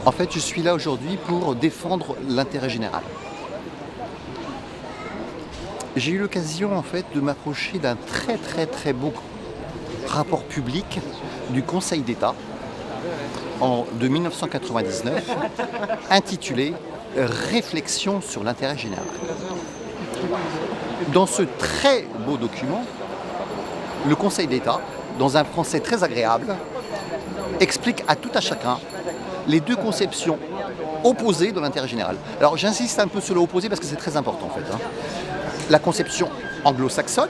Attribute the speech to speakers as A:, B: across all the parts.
A: En fait, je suis là aujourd'hui pour défendre l'intérêt général. J'ai eu l'occasion en fait de m'approcher d'un très beau rapport public du Conseil d'État de 1999 intitulé Réflexion sur l'intérêt général. Dans ce très beau document, le Conseil d'État, dans un français très agréable, explique à tout à chacun les deux conceptions opposées de l'intérêt général. Alors j'insiste un peu sur l'opposé parce que c'est très important en fait. La conception anglo-saxonne,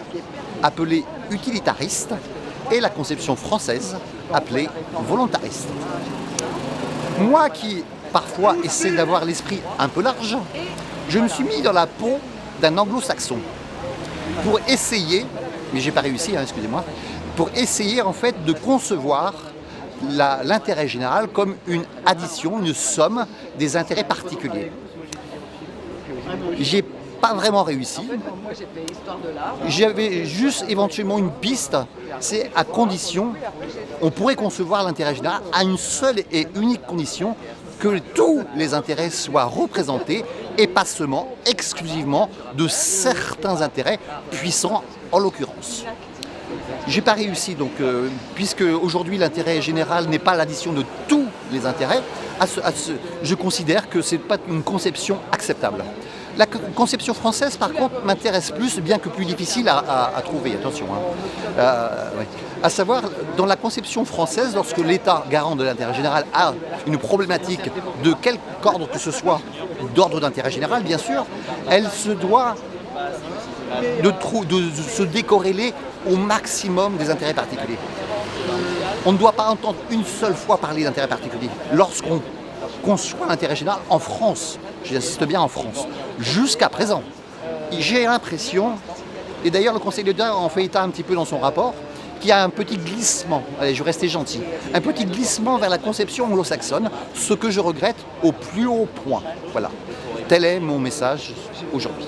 A: appelée utilitariste, et la conception française, appelée volontariste. Moi qui parfois essaie d'avoir l'esprit un peu large, je me suis mis dans la peau d'un anglo-saxon pour essayer, mais j'ai pas réussi, excusez-moi, pour essayer en fait de concevoir l'intérêt général comme une addition, une somme des intérêts particuliers. J'ai pas vraiment réussi. J'avais juste éventuellement une piste, c'est à condition, on pourrait concevoir l'intérêt général à une seule et unique condition, que tous les intérêts soient représentés et pas seulement, exclusivement, de certains intérêts puissants en l'occurrence. J'ai pas réussi donc, puisque aujourd'hui l'intérêt général n'est pas l'addition de tous les intérêts, je considère que c'est pas une conception acceptable. La conception française, par contre, m'intéresse plus, bien que plus difficile à trouver, attention. Ouais. À savoir, dans la conception française, lorsque l'État, garant de l'intérêt général, a une problématique de quelque ordre que ce soit, d'ordre d'intérêt général, bien sûr, elle se doit de se décorréler au maximum des intérêts particuliers. On ne doit pas entendre une seule fois parler d'intérêt particulier. Lorsqu'on conçoit l'intérêt général en France, j'insiste bien en France, jusqu'à présent, j'ai l'impression, et d'ailleurs le Conseil d'État en fait état un petit peu dans son rapport, qu'il y a un petit glissement, allez je vais rester gentil, un petit glissement vers la conception anglo-saxonne, ce que je regrette au plus haut point. Voilà, tel est mon message aujourd'hui.